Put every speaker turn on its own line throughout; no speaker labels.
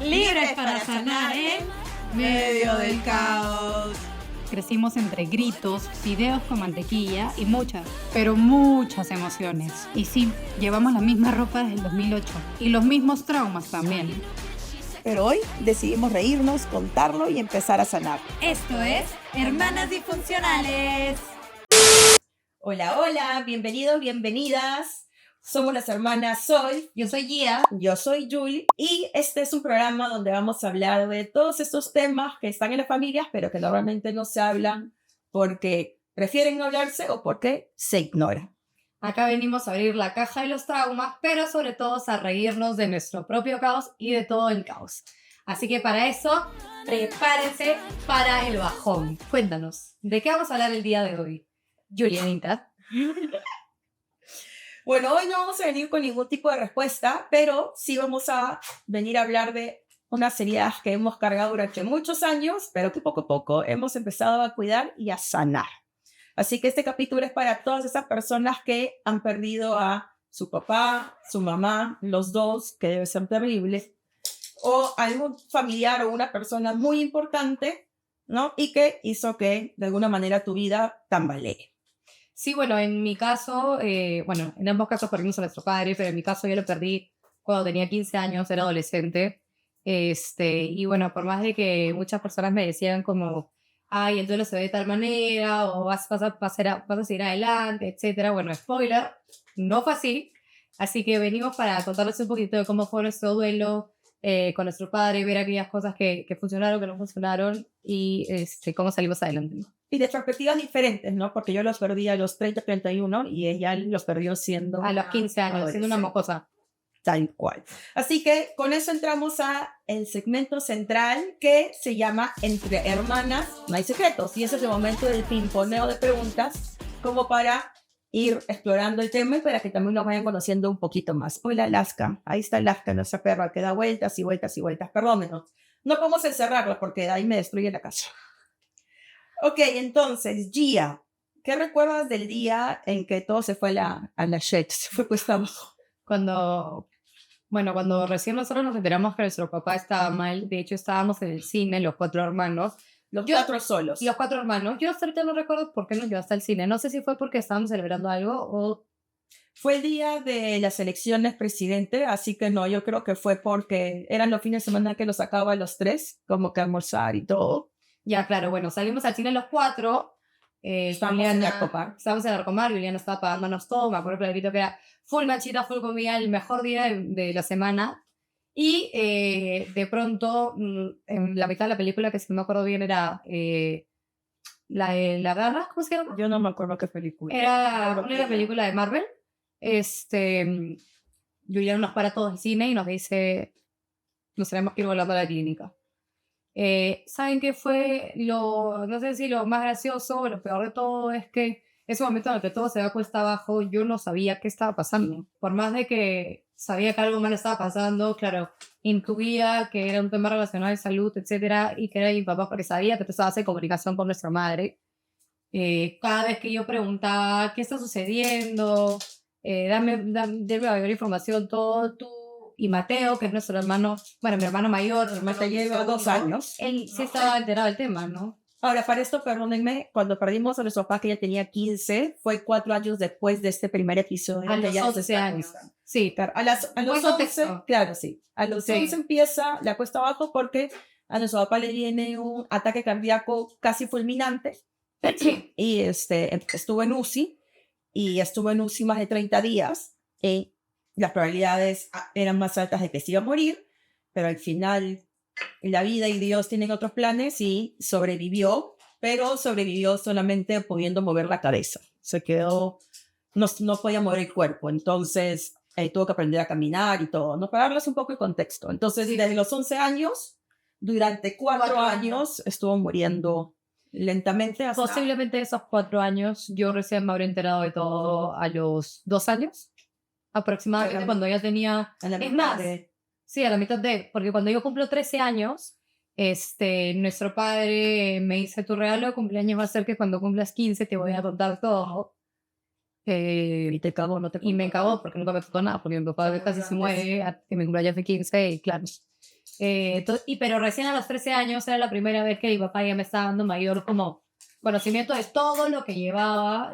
Libres para sanar en medio del caos.
Crecimos entre gritos, fideos con mantequilla y muchas, pero muchas emociones. Y sí, llevamos la misma ropa desde el 2008 y los mismos traumas también.
Pero hoy decidimos reírnos, contarlo y empezar a sanar.
Esto es Hermanas Disfuncionales.
Hola, hola, bienvenidos, bienvenidas. Somos las hermanas Sol.
Yo soy Gia.
Yo soy Julie. Y este es un programa donde vamos a hablar de todos estos temas que están en las familias, pero que normalmente no se hablan porque prefieren no hablarse o porque se ignoran.
Acá venimos a abrir la caja de los traumas, pero sobre todo a reírnos de nuestro propio caos y de todo el caos. Así que para eso, prepárense para el bajón. Cuéntanos, ¿de qué vamos a hablar el día de hoy, Julianita?
Bueno, hoy no vamos a venir con ningún tipo de respuesta, pero sí vamos a venir a hablar de unas heridas que hemos cargado durante muchos años, pero que poco a poco hemos empezado a cuidar y a sanar. Así que este capítulo es para todas esas personas que han perdido a su papá, su mamá, los dos, que debe ser terrible, o algún familiar o una persona muy importante, ¿no? Y que hizo que de alguna manera tu vida tambalee.
Sí, bueno, en mi caso, en ambos casos perdimos a nuestro padre, pero en mi caso yo lo perdí cuando tenía 15 años, era adolescente. Y bueno, por más de que muchas personas me decían como, ay, el duelo se ve de tal manera, o vas a seguir adelante, etcétera. Bueno, spoiler, no fue así. Así que venimos para contarles un poquito de cómo fue nuestro duelo con nuestro padre, ver aquellas cosas que funcionaron, que no funcionaron y cómo salimos adelante.
Y de perspectivas diferentes, ¿no? Porque yo los perdí a los 30, 31 y ella los perdió siendo...
A los 15 años, siendo una mocosa.
Tal cual. Así que con eso entramos a el segmento central que se llama Entre Hermanas No Hay Secretos. Y ese es el momento del pimponeo de preguntas como para ir explorando el tema y para que también nos vayan conociendo un poquito más. Hola, Alaska. Ahí está Alaska, nuestra perra, que da vueltas y vueltas y vueltas. Perdónenos. No podemos encerrarla porque de ahí me destruye la casa. Ok, entonces, Gia, ¿qué recuerdas del día en que todo se fue a la shit? Se fue cuesta abajo.
Cuando recién nosotros nos enteramos que nuestro papá estaba mal, de hecho estábamos en el cine, los cuatro hermanos.
Los cuatro solos.
Los cuatro hermanos. Yo hasta ahorita no recuerdo por qué nos llevó hasta el cine. No sé si fue porque estábamos celebrando algo o...
Fue el día de las elecciones presidente, así que no, yo creo que fue porque eran los fines de semana que los sacaba a los tres, como que almorzar y todo.
Ya, claro, bueno, salimos al cine los cuatro.
Estábamos en Arcomar.
Estábamos en Arcomar, Juliana estaba pagándonos todo, me acuerdo clarito que era full machita, full comida, el mejor día de la semana. Y de pronto, en la mitad de la película, que si no me acuerdo bien, era la garra, ¿cómo se llama?
Yo no me acuerdo qué película.
Era una película de Marvel. Juliana nos para todo el cine y nos dice, nos tenemos que ir volando a la clínica. ¿Saben qué fue no sé si lo más gracioso o lo peor de todo? Es que ese momento en el que todo se va cuesta abajo, yo no sabía qué estaba pasando. Por más de que sabía que algo mal estaba pasando, claro, intuía que era un tema relacionado de salud, etcétera, y que era mi papá porque sabía que tú estabas en comunicación con nuestra madre. Cada vez que yo preguntaba, ¿qué está sucediendo? Dame mayor información, todo tú. Y Mateo, que es nuestro hermano, bueno, mi hermano mayor,
Mateo lleva 2 años.
Él sí estaba enterado del tema, ¿no?
Ahora, para esto, perdónenme, cuando perdimos a nuestro papá, que ya tenía 15, fue 4 años después de este primer episodio.
A los 11 años. Sí.
Claro, a los 11, claro, sí. A los 11 empieza la cuesta abajo porque a nuestro papá le viene un ataque cardíaco casi fulminante.
Sí.
Y estuvo en UCI más de 30 días. Y las probabilidades eran más altas de que se iba a morir, pero al final la vida y Dios tienen otros planes y sobrevivió, pero sobrevivió solamente pudiendo mover la cabeza. Se quedó, no podía mover el cuerpo, entonces tuvo que aprender a caminar y todo, ¿no? Para darles un poco el contexto. Entonces, desde los 11 años, durante 4 años, estuvo muriendo lentamente.
Posiblemente esos 4 años, yo recién me habré enterado de todo a los 2 años. Aproximadamente cuando ella tenía... Es más, sí, a la mitad porque cuando yo cumplo 13 años, nuestro padre me dice, tu regalo de cumpleaños va a ser que cuando cumplas 15 te voy a contar todo. Y te cagó, y me cagó porque nunca me contó nada, porque mi papá casi se muere, que mi cumpleaños fue 15 y claro. Pero recién a los 13 años era la primera vez que mi papá ya me estaba dando mayor como conocimiento de todo lo que llevaba,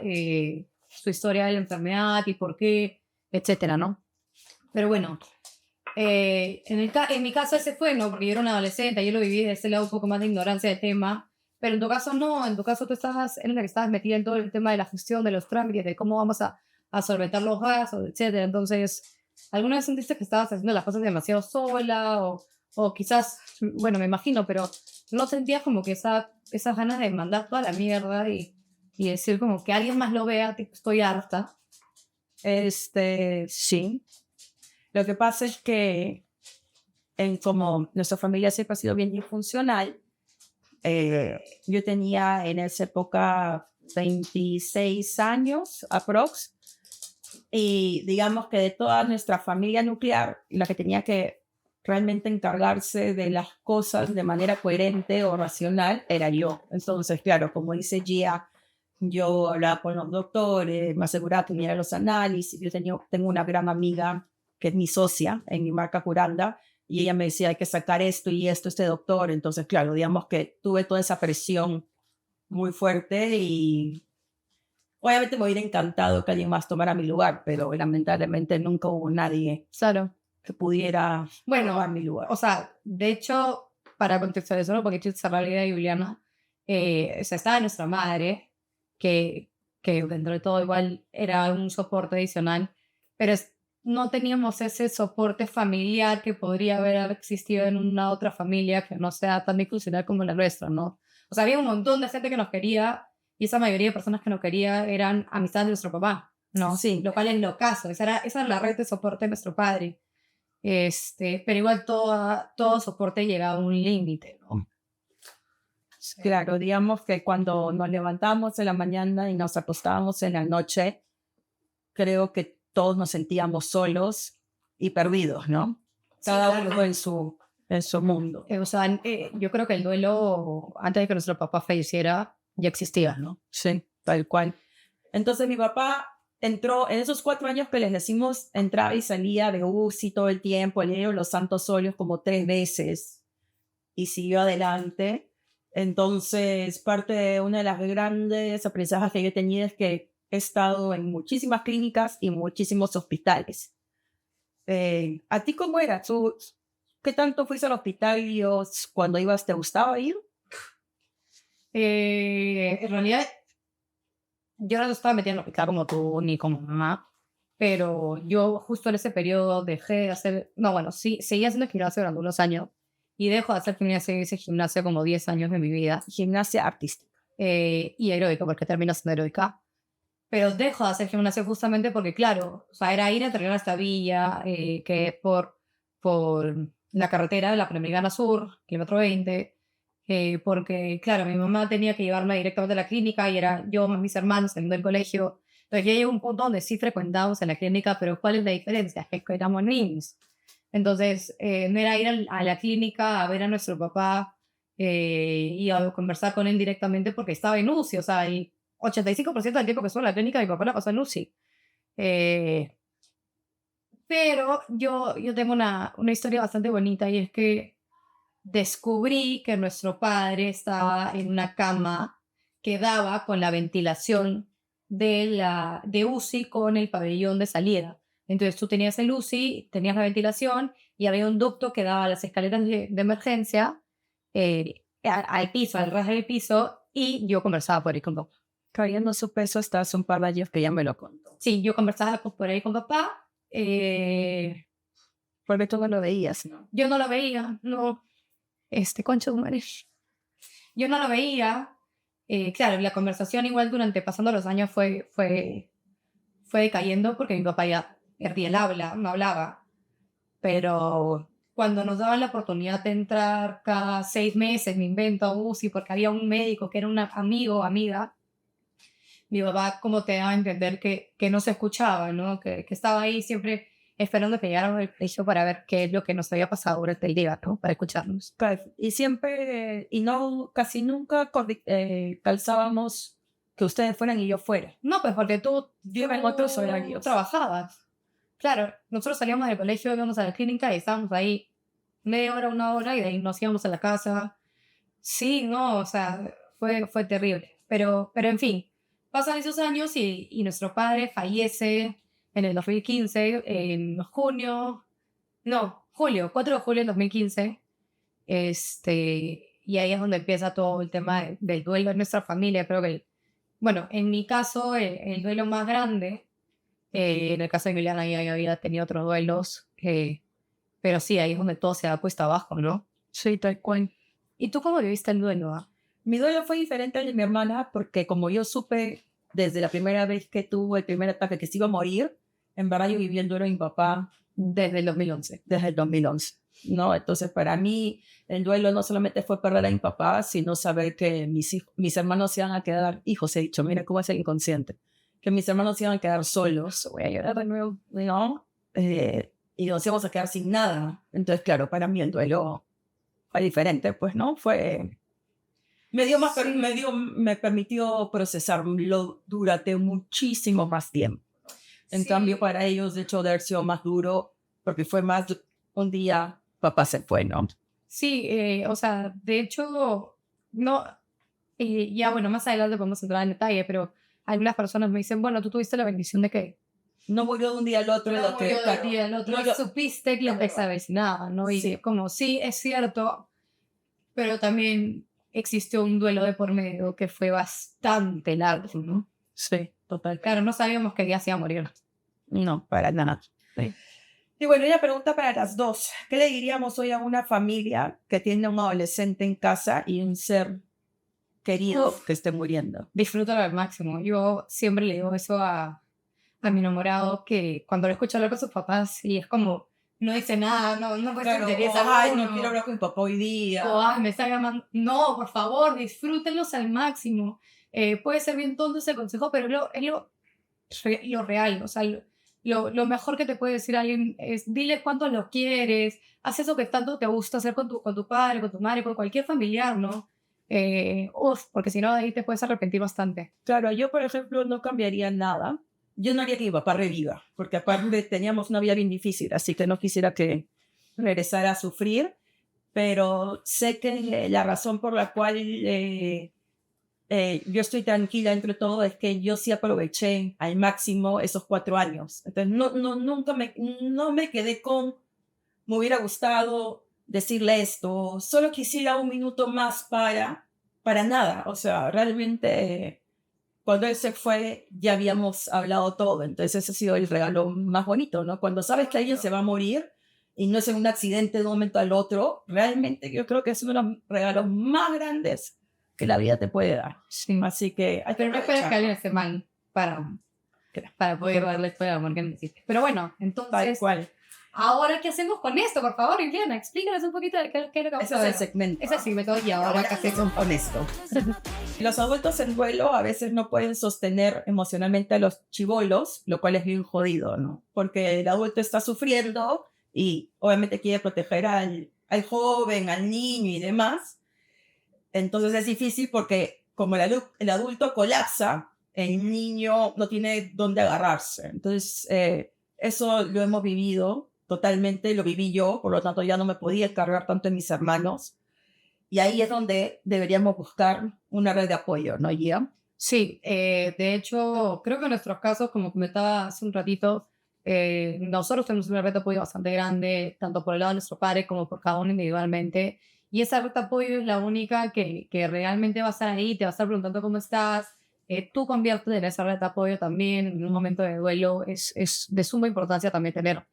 su historia de la enfermedad y por qué, etcétera, ¿no? Pero bueno, en mi caso ese fue, ¿no? Porque yo era una adolescente, yo lo viví de ese lado un poco más de ignorancia del tema, pero en tu caso no, en tu caso tú eres la que estabas metida en todo el tema de la gestión, de los trámites, de cómo vamos a solventar los gastos, etcétera. Entonces, ¿alguna vez sentiste que estabas haciendo las cosas demasiado sola o quizás, bueno, me imagino, pero no sentías como que esas ganas de mandar toda la mierda y decir como que alguien más lo vea, tipo, estoy harta?
Sí. Lo que pasa es que como nuestra familia siempre ha sido bien disfuncional, yo tenía en esa época 26 años, aprox, y digamos que de toda nuestra familia nuclear, la que tenía que realmente encargarse de las cosas de manera coherente o racional era yo. Entonces, claro, como dice Gia, yo hablaba con los doctores, me aseguraba que viniera los análisis. Tengo una gran amiga que es mi socia en mi marca Curanda, y ella me decía, hay que sacar esto y esto, este doctor. Entonces, claro, digamos que tuve toda esa presión muy fuerte y obviamente me hubiera encantado que alguien más tomara mi lugar, pero lamentablemente nunca hubo nadie
Claro.
que pudiera tomar mi lugar.
O sea, de hecho, para contextualizarlo, porque quiero cerrar la idea de Juliana, o sea, estaba nuestra madre, que dentro de todo igual era un soporte adicional, pero no teníamos ese soporte familiar que podría haber existido en una otra familia que no sea tan inclusional como la nuestra, ¿no? O sea, había un montón de gente que nos quería y esa mayoría de personas que nos quería eran amistades de nuestro papá, ¿no?
Sí.
Lo cual es lo caso, esa era la red de soporte de nuestro padre. Pero igual todo soporte llega a un límite, ¿no?
Claro, digamos que cuando nos levantamos en la mañana y nos acostábamos en la noche, creo que todos nos sentíamos solos y perdidos, ¿no? Cada uno en su mundo.
O sea, yo creo que el duelo antes de que nuestro papá falleciera ya existía, ¿no?
Sí, tal cual. Entonces mi papá entró, en esos 4 años que les decimos, entraba y salía de UCI todo el tiempo, le dieron los santos óleos como 3 veces y siguió adelante. Entonces, parte de una de las grandes aprendizajes que yo he tenido es que he estado en muchísimas clínicas y muchísimos hospitales. ¿A ti cómo era? ¿Tú qué tanto fuiste al hospital y cuando ibas te gustaba ir?
En realidad, yo no estaba metida en el hospital como tú ni como mamá, pero yo justo en ese periodo dejé de hacer, no, bueno, sí, seguía haciendo gimnasio durante unos años y dejo de hacer ese gimnasio como 10 años de mi vida.
Gimnasia artística.
Y aeróbica, porque termino siendo aeróbica. Pero dejo de hacer gimnasio justamente porque, claro, o sea, era ir a entrenar a esta villa, que es por la carretera de la Panamericana Sur, kilómetro 20, porque, claro, mi mamá tenía que llevarme directamente a la clínica y era yo más mis hermanos saliendo del colegio. Entonces ya llegó un punto donde sí frecuentábamos en la clínica, pero ¿cuál es la diferencia? Es que éramos niños. Entonces, no era ir a la clínica a ver a nuestro papá y a conversar con él directamente porque estaba en UCI, o sea, y 85% del tiempo que estuvo en la clínica mi papá la pasó en UCI. Pero yo tengo una historia bastante bonita y es que descubrí que nuestro padre estaba en una cama que daba con la ventilación de UCI con el pabellón de salida. Entonces tú tenías el UCI, tenías la ventilación y había un ducto que daba a las escaleras de emergencia al piso, al ras del piso, y yo conversaba por ahí con papá.
Cayendo su peso hasta hace un par de años que ya me lo contó.
Sí, yo conversaba por ahí con papá.
Porque tú no lo veías, ¿no?
Yo no lo veía, no. Concha de madre. Yo no lo veía. Claro, la conversación igual pasando los años fue decayendo porque mi papá ya perdía el habla, no hablaba. Pero cuando nos daban la oportunidad de entrar cada 6 meses, me invento a UCI, porque había un médico que era un amigo o amiga, mi papá como te daba a entender que no se escuchaba, ¿no? Que estaba ahí siempre esperando que llegáramos al colegio para ver qué es lo que nos había pasado durante el día, ¿no? Para escucharnos.
Y siempre, y no, casi nunca calzábamos que ustedes fueran y yo fuera.
No, pues porque tú
en otros horarios.
trabajabas. Claro, nosotros salíamos del colegio, íbamos a la clínica y estábamos ahí media hora, una hora, y de ahí nos íbamos a la casa. Sí, no, o sea, fue terrible. Pero en fin, pasan esos años y nuestro padre fallece en el 2015, en julio, 4 de julio del 2015. Y ahí es donde empieza todo el tema del duelo en nuestra familia. Creo que, bueno, en mi caso, el duelo más grande, en el caso de Emiliana ya había tenido otros duelos, pero sí, ahí es donde todo se da puesta abajo, ¿no?
Sí, tal cual.
¿Y tú cómo viviste el duelo?
Mi duelo fue diferente al de mi hermana porque como yo supe desde la primera vez que tuvo el primer ataque que se iba a morir, en verdad yo viví el duelo de mi papá
Desde el 2011.
desde el 2011, ¿no? Entonces para mí el duelo no solamente fue perder a mi papá, sino saber que mis hermanos se iban a quedar, hijos, he dicho, mira cómo es el inconsciente, que mis hermanos se iban a quedar solos, voy a llorar de nuevo, ¿no? Y nos íbamos a quedar sin nada. Entonces, claro, para mí el duelo fue diferente, pues, ¿no? Me permitió procesarlo durante muchísimo más tiempo. En cambio, para ellos, de hecho, debe haber sido más duro, porque fue más un día, papá se fue, ¿no?
Sí, o sea, de hecho, no, ya bueno, más adelante podemos entrar en detalle, pero algunas personas me dicen, bueno, tú tuviste la bendición de que
No murió de un día al otro.
no murió de un día al otro,
no,
supiste que lo que sabes nada, ¿no? Y
Sí.
como, sí, es cierto, pero también existió un duelo de por medio que fue bastante largo, ¿no?
Sí, total.
Claro, no sabíamos que día se iba a morir.
No, para nada.
Sí.
Y bueno, ella pregunta para las dos. ¿Qué le diríamos hoy a una familia que tiene un adolescente en casa y un ser querido que esté muriendo?
Disfrútalo al máximo. Yo siempre le digo eso a mi enamorado, que cuando lo escucho hablar con sus papás y es como, no dice nada, no pues
Claro,
te interesa.
ay, no quiero hablar con mi papá hoy día.
O, ay, me está llamando. No, por favor, disfrútenlos al máximo. Puede ser bien tonto ese consejo, pero es lo real. O sea, lo mejor que te puede decir alguien es dile cuánto lo quieres, haz eso que tanto te gusta hacer con tu padre, con tu madre, con cualquier familiar, ¿no? Porque si no, ahí te puedes arrepentir bastante.
Claro, yo, por ejemplo, no cambiaría nada. Yo no haría que mi papá reviva, porque aparte teníamos una vida bien difícil, así que no quisiera que regresara a sufrir, pero sé que la razón por la cual yo estoy tranquila entre todo es que yo sí aproveché al máximo esos 4 años. Entonces, nunca no me quedé con, me hubiera gustado decirle esto, solo quisiera un minuto más para nada. O sea, realmente cuando él se fue ya habíamos hablado todo, entonces ese ha sido el regalo más bonito, ¿no? Cuando sabes que alguien se va a morir y no es en un accidente de un momento al otro, realmente yo creo que es uno de los regalos más grandes que la vida te puede dar.
Sí.
Así que hay
Pero no esperes que alguien esté mal para poder darle todo el amor que necesites. Pero bueno,
Tal
entonces,
cual.
¿ahora qué hacemos con esto? Por favor, Liliana, explícanos un poquito de qué es lo que vamos
Ese
a
es
ver.
el segmento.
Ese sí, me todo y ahora qué hacemos.
Honesto. Los adultos en duelo a veces no pueden sostener emocionalmente a los chibolos, lo cual es bien jodido, ¿no? Porque el adulto está sufriendo y obviamente quiere proteger al joven, al niño y demás. Entonces es difícil porque como el adulto colapsa, el niño no tiene dónde agarrarse. Entonces eso lo hemos vivido totalmente, lo viví yo, por lo tanto ya no me podía cargar tanto en mis hermanos. Y ahí es donde deberíamos buscar una red de apoyo, ¿no, Gia?
Sí, de hecho, creo que en nuestros casos, como comentaba hace un ratito, nosotros tenemos una red de apoyo bastante grande, tanto por el lado de nuestro padre como por cada uno individualmente. Y esa red de apoyo es la única que realmente va a estar ahí, te va a estar preguntando cómo estás. Tú conviertes en esa red de apoyo también en un momento de duelo. Es de suma importancia también tener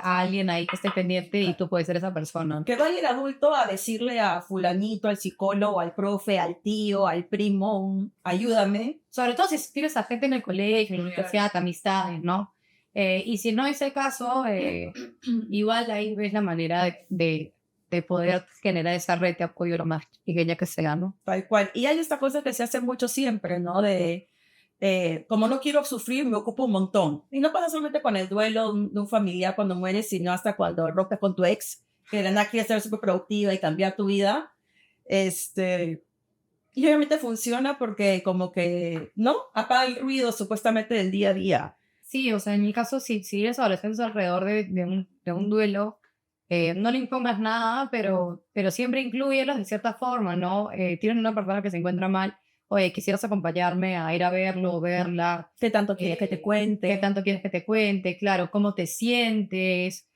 a alguien ahí que esté pendiente y tú puedes ser esa persona.
Que vaya el adulto a decirle a fulanito, al psicólogo, al profe, al tío, al primo, ayúdame.
Sobre todo si tienes a gente en el colegio, en la universidad, amistades, ¿no? Y si no es el caso, igual ahí ves la manera de poder generar esa red de apoyo lo más pequeña que sea, ¿no?
Tal cual. Y hay esta cosa que se hace mucho siempre, ¿no? Como no quiero sufrir, me ocupo un montón. Y no pasa solamente con el duelo de un familiar cuando mueres, sino hasta cuando rompes con tu ex, que de la nada quieres ser súper productiva y cambiar tu vida. Y obviamente funciona porque como que, ¿no? Apaga el ruido supuestamente del día a día.
Sí, o sea, en mi caso, si eres adolescente alrededor de un duelo, No le impongas nada, pero siempre inclúyelos de cierta forma, ¿no? Tienen una persona que se encuentra mal, oye, quisieras acompañarme a ir a verlo o verla.
¿Qué tanto quieres que te cuente?
¿Qué tanto quieres que te cuente? Claro, ¿cómo te sientes?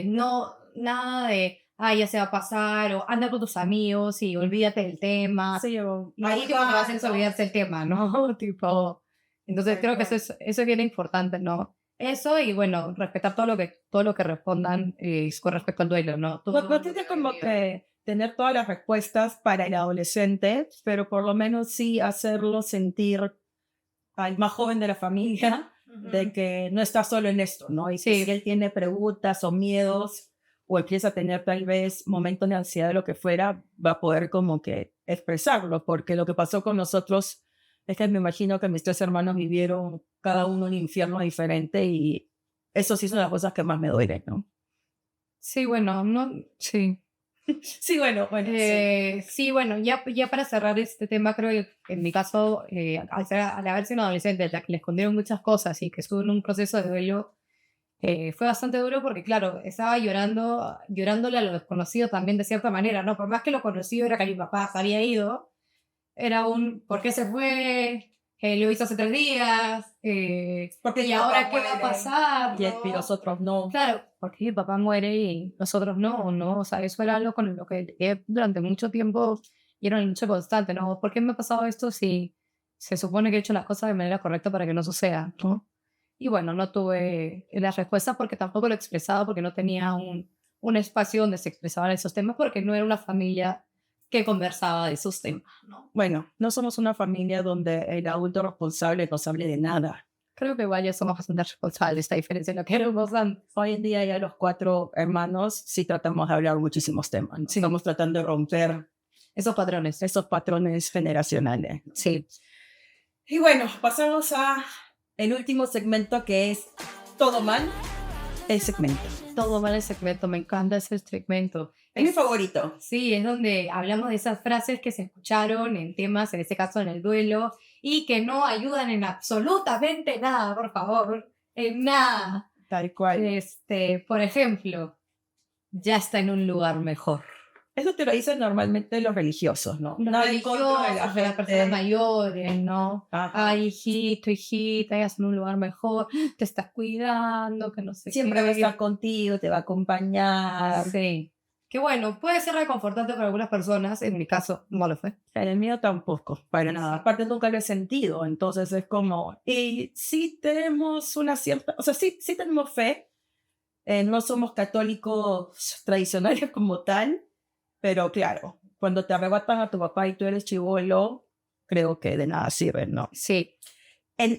No, nada de, ay, ya se va a pasar, o anda con tus amigos y olvídate del tema.
Sí,
Ahí tipo, te vas a olvidarse el tema, ¿no? Tipo, entonces creo que eso es bien importante, ¿no? Eso y bueno, respetar todo lo que respondan con respecto al duelo, ¿no?
No tiene como que tener todas las respuestas para el adolescente, pero por lo menos sí hacerlo sentir al más joven de la familia de que no está solo en esto, ¿no? Y
Sí.
si él tiene preguntas o miedos o empieza a tener tal vez momentos de ansiedad o lo que fuera, va a poder como que expresarlo, porque lo que pasó con nosotros es que me imagino que mis 3 hermanos vivieron cada uno un infierno diferente y eso sí son las cosas que más me duelen, ¿no?
Sí, bueno, no, sí.
Sí, bueno, sí.
Sí, bueno, ya para cerrar este tema, creo que en mi caso, al haber sido un adolescente, la que le escondieron muchas cosas y que estuvo en un proceso de duelo, fue bastante duro porque, claro, estaba llorándole a lo desconocido también de cierta manera, ¿no? Por más que lo conocido era que mi papá se había ido, era ¿por qué se fue? Lo hizo hace 3 días,
Porque
¿y ahora qué va a pasar?
Y nosotros no.
Claro, porque mi papá muere y nosotros no, ¿no? O sea, eso era algo con lo que durante mucho tiempo y era una lucha constante, ¿no? ¿Por qué me ha pasado esto si se supone que he hecho las cosas de manera correcta para que no suceda, ¿no? Y bueno, no tuve las respuestas porque tampoco lo expresaba, porque no tenía un espacio donde se expresaban esos temas, porque no era una familia que conversaba de esos temas, ¿no?
Bueno, no somos una familia donde el adulto responsable nos hable de nada.
Creo que igual ya somos bastante responsables, esta diferencia en lo que éramos antes.
Hoy en día ya los 4 hermanos sí tratamos de hablar muchísimos temas. ¿No?
Sí.
Estamos tratando de romper
Esos patrones.
esos patrones generacionales.
Sí.
Y bueno, pasamos a el último segmento que es Todo Mal, el segmento.
Todo mal el segmento, me encanta ese segmento.
Es mi favorito.
Sí, es donde hablamos de esas frases que se escucharon en temas, en este caso en el duelo, y que no ayudan en absolutamente nada, por favor, en nada.
Tal cual.
Por ejemplo, ya está en un lugar mejor.
Eso te lo dicen normalmente los religiosos, ¿no?
Los
Nada en contra de la
religiosos, de las personas
gente.
mayores, ¿no?
Ajá.
Ay, hijito, hijita, ya está en un lugar mejor, te estás cuidando, que no sé
Siempre
qué.
va a estar contigo, te va a acompañar.
Sí. Que bueno, puede ser reconfortante para algunas personas, en mi caso no lo fue.
En el mío tampoco, para nada. Aparte nunca lo he sentido, entonces es como... Y sí tenemos una cierta... O sea, sí tenemos fe. No somos católicos tradicionales como tal, pero claro, cuando te arrebatan a tu papá y tú eres chibolo, creo que de nada sirve, ¿no?
Sí.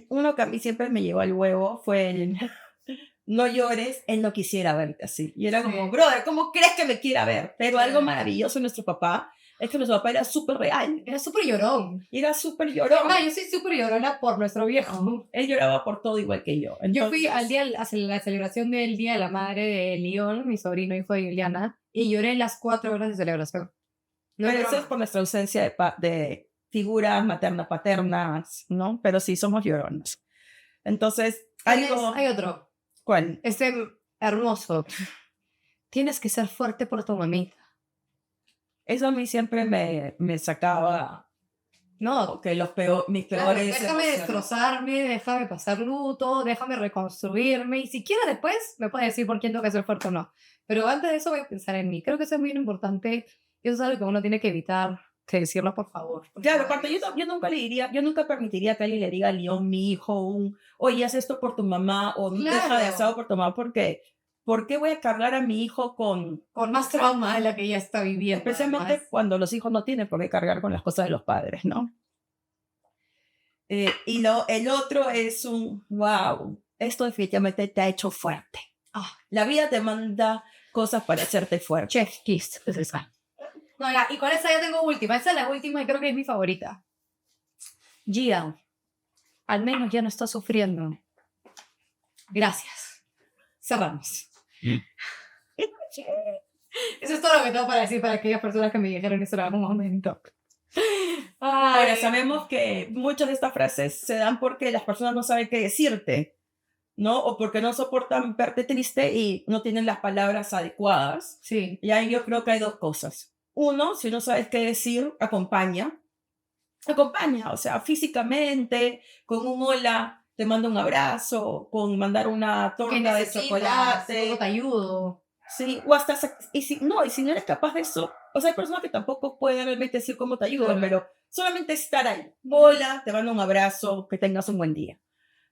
Uno que a mí siempre me llevó al huevo fue el... No llores, él no quisiera verte así. Y era como, brother, ¿cómo crees que me quiera ver? Pero algo maravilloso de nuestro papá es que nuestro papá era súper real.
Era súper llorón.
Y era súper llorón.
Yo soy súper llorona por nuestro viejo.
Él lloraba por todo igual que yo. Entonces,
Yo fui a la celebración del Día de la Madre de León, mi sobrino hijo de Juliana, y lloré las 4 horas de celebración. No,
pero eso es por nuestra ausencia de figuras maternas, paternas, ¿no? Pero sí somos lloronas. Entonces, algo...
Hay otro.
¿Cuál?
Hermoso. Tienes que ser fuerte por tu mamita.
Eso a mí siempre me sacaba,
No,
que mis
claro,
peores...
déjame
emociones.
destrozarme, déjame pasar luto, déjame reconstruirme, y si quieres después me puedes decir por quién tengo que ser fuerte o no. Pero antes de eso voy a pensar en mí. Creo que eso es muy importante y eso es algo que uno tiene que evitar, que decirlo por favor.
Claro, aparte yo nunca le diría, yo nunca permitiría que alguien le diga a León, mi hijo, oye, haz esto por tu mamá, o deja de hacerlo por tu mamá, porque ¿por qué voy a cargar a mi hijo con
más trauma de la que ella está viviendo?
Especialmente
además.
cuando los hijos no tienen por qué cargar con las cosas de los padres, ¿no? Y el otro es wow, esto definitivamente te ha hecho fuerte. La vida te manda cosas para hacerte fuerte.
Chef Kiss. Es esa. No, ya, y con esa ya tengo última. Esa es la última y creo que es mi favorita. Gia, al menos ya no estás sufriendo. Gracias. Cerramos. Eso es todo lo que tengo para decir para aquellas personas que me dijeron eso en algún momento.
Ahora, sabemos que muchas de estas frases se dan porque las personas no saben qué decirte. ¿no? O porque no soportan verte triste y no tienen las palabras adecuadas.
Sí.
Y ahí yo creo que hay dos cosas. Uno, si no sabes qué decir, acompaña. Acompaña, o sea, físicamente, con un hola, te mando un abrazo, con mandar una
¿Qué
torta de
necesitas?
chocolate.
¿Cómo te ayudo?
Sí, o hasta, y si no eres capaz de eso, o sea, hay personas que tampoco pueden realmente decir cómo te ayudo,
Claro.
pero solamente estar ahí. Hola, te mando un abrazo, que tengas un buen día,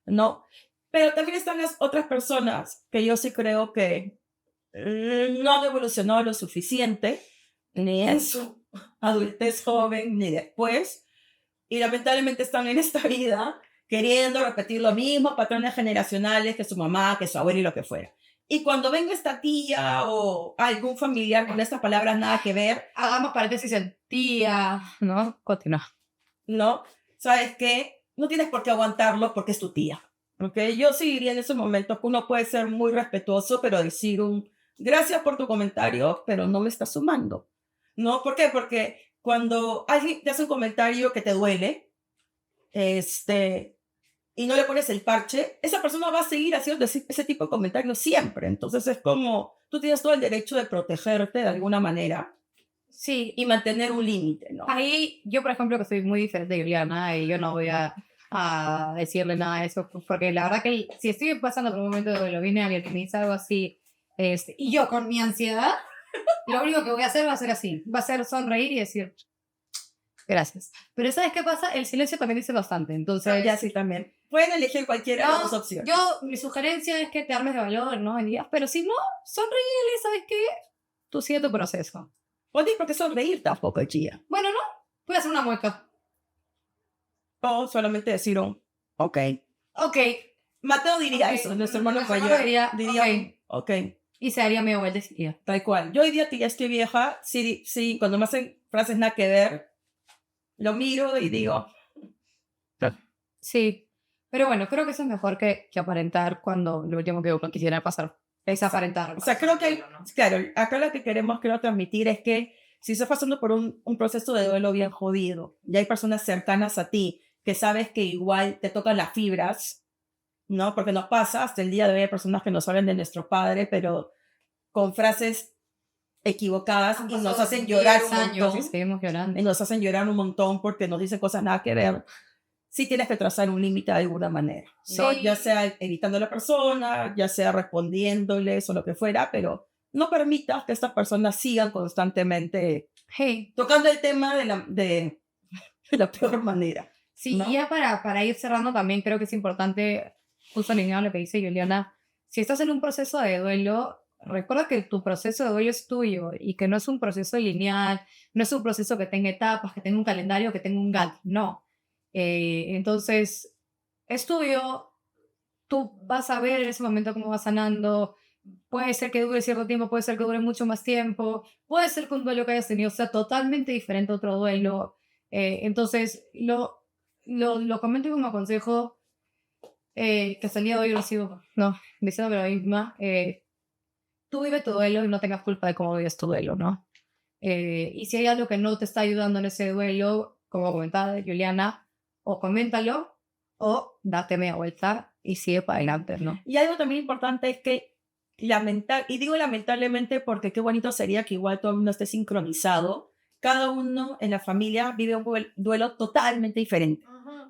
¿no? Pero también están las otras personas que yo sí creo que no han evolucionado lo suficiente, ni en su adultez joven, ni después, y lamentablemente están en esta vida queriendo repetir lo mismo, patrones generacionales que su mamá, que su abuela y lo que fuera. Y cuando venga esta tía o algún familiar con estas palabras nada que ver,
Hagamos paréntesis en tía, ¿no? Continúa.
¿no? ¿Sabes qué? No tienes por qué aguantarlo porque es tu tía, ¿ok? Yo sí diría en esos momentos que uno puede ser muy respetuoso, pero decir gracias por tu comentario, pero no me está sumando, ¿no? ¿Por qué? Porque cuando alguien te hace un comentario que te duele, y no le pones el parche, esa persona va a seguir haciendo ese tipo de comentarios siempre. Entonces es como, tú tienes todo el derecho de protegerte de alguna manera
Sí,
y mantener un límite, ¿no?
ahí yo, por ejemplo, que soy muy diferente de Juliana y yo no voy a decirle nada de eso, porque la verdad que si estoy pasando por un momento de duelo, viene alguien que me dice algo así, y yo con mi ansiedad, lo único que voy a hacer va a ser así, va a ser sonreír y decir gracias. Pero ¿sabes qué pasa? El silencio también dice bastante, entonces...
Ya sí también. Pueden elegir cualquiera de las dos opciones.
Mi sugerencia es que te armes de valor, ¿no? Y digas, pero si no, sonríele, ¿sabes qué? Tú sigue tu proceso.
O porque sonreír tampoco, Gia.
Bueno, no, voy a hacer una mueca.
O solamente decir ok.
Ok.
Mateo diría
Ok.
eso, nuestro hermano
Nuestro
mayor.
hermano diría,
ok.
Y se haría medio vuelta ese día.
Tal cual. Yo hoy día que ya estoy vieja, sí, cuando me hacen frases nada que ver, lo miro y digo...
Sí. Pero bueno, creo que eso es mejor que aparentar cuando lo último que uno quisiera pasar. Es aparentar.
O sea, creo que, claro, acá lo que queremos, creo, transmitir es que si estás pasando por un proceso de duelo bien jodido, y hay personas cercanas a ti que sabes que igual te tocan las fibras, ¿no? Porque nos pasa, hasta el día de hoy hay personas que nos hablan de nuestro padre, pero con frases equivocadas y nos hacen llorar un montón.
Y seguimos llorando.
Y nos hacen llorar un montón porque nos dicen cosas nada que ver. Sí tienes que trazar un límite de alguna manera, ¿no?
Sí.
Ya sea evitando a la persona, ya sea respondiéndoles o lo que fuera, pero no permitas que estas personas sigan constantemente tocando el tema de la peor manera.
Sí,
¿no?
y ya para ir cerrando también creo que es importante, justo alineado a lo que dice Juliana, si estás en un proceso de duelo, recuerda que tu proceso de duelo es tuyo y que no es un proceso lineal, no es un proceso que tenga etapas, que tenga un calendario, que tenga un Gantt, no. Entonces, es tuyo, tú vas a ver en ese momento cómo va sanando, puede ser que dure cierto tiempo, puede ser que dure mucho más tiempo, puede ser que un duelo que hayas tenido sea totalmente diferente a otro duelo. Entonces, lo comento como consejo que hasta el día de hoy recibo, no, diciéndome lo misma, tú vive tu duelo y no tengas culpa de cómo vives tu duelo, ¿no? Y si hay algo que no te está ayudando en ese duelo, como comentaba Juliana, o coméntalo o date media vuelta y sigue para adelante, ¿no?
Y algo también importante es que y digo lamentablemente porque qué bonito sería que igual todo el mundo esté sincronizado. Cada uno en la familia vive un duelo totalmente diferente.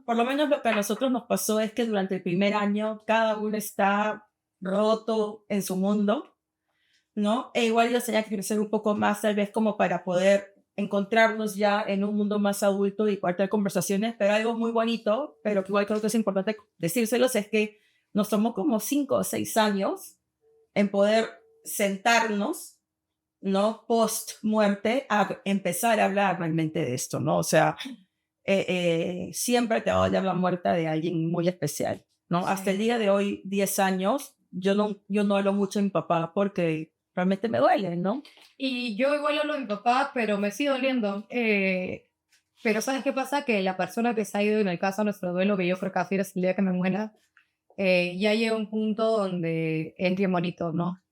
Por lo menos lo que a nosotros nos pasó es que durante el primer año cada uno está roto en su mundo, ¿no? E igual yo tenía que crecer un poco más, tal vez como para poder encontrarnos ya en un mundo más adulto y poder tener conversaciones, pero algo muy bonito, pero que igual creo que es importante decírselos, es que nos tomó como 5 o 6 años en poder sentarnos, ¿no? Post muerte, a empezar a hablar realmente de esto, ¿no? O sea, siempre te va a doler la muerte de alguien muy especial, ¿no? Sí. Hasta el día de hoy, 10 años, yo no hablo mucho de mi papá porque realmente me duele, ¿no?
Y yo igual hablo de mi papá, pero me sigue doliendo. Pero ¿sabes qué pasa? Que la persona que se ha ido, en el caso de nuestro duelo, que yo creo que así es el día que me muera, ya llega un punto donde es bien bonito, ¿no?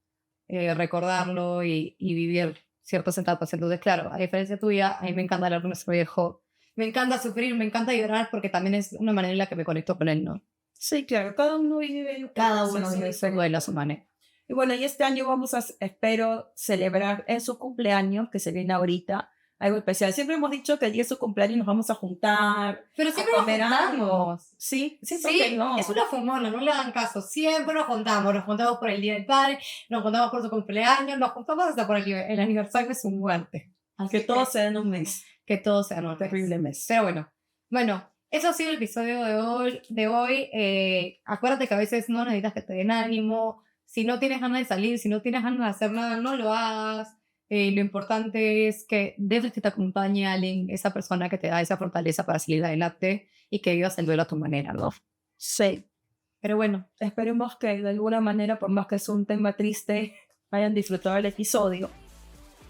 Recordarlo y vivir ciertas etapas. Entonces, claro, a diferencia tuya, a mí me encanta hablar con nuestro viejo. Me encanta sufrir, me encanta llorar porque también es una manera en la que me conecto con él, ¿no?
Sí, claro, cada uno vive
Cada uno vive su duelo a su manera.
Y bueno, y este año vamos a, espero, celebrar en su cumpleaños, que se viene ahorita, algo especial. Siempre hemos dicho que el día de su cumpleaños nos vamos a juntar.
Pero siempre nos
comer algo.
juntamos.
Sí, sí, ¿por
Sí,
qué no?
es una fumona, no le dan caso. Siempre nos juntamos por el Día del Padre, nos juntamos por su cumpleaños, nos juntamos hasta por el aniversario de su muerte. Así
Que todo sea en un mes.
que todo sea un
Terrible mes.
Pero bueno, eso ha sido el episodio de hoy. Acuérdate que a veces no necesitas que te den ánimo. Si no tienes ganas de salir, si no tienes ganas de hacer nada, no lo hagas. Lo importante es que dejes que te acompañe alguien, esa persona que te da esa fortaleza para salir adelante y que vivas el duelo a tu manera, ¿no?
Sí.
Pero bueno,
Esperemos que de alguna manera, por más que es un tema triste, hayan disfrutado el episodio.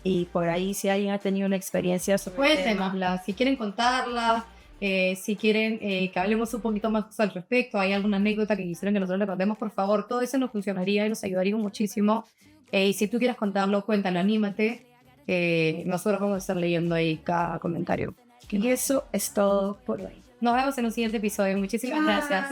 Y por ahí, si alguien ha tenido una experiencia sobre el tema,
cuéntenosla. Si quieren contarla, si quieren que hablemos un poquito más al respecto, hay alguna anécdota que quisieran que nosotros le contemos, por favor, todo eso nos funcionaría y nos ayudaría muchísimo. Y si tú quieres contarlo, cuéntalo, anímate. Nosotros vamos a estar leyendo ahí cada comentario.
y eso es todo por hoy.
Nos vemos en un siguiente episodio. Muchísimas gracias.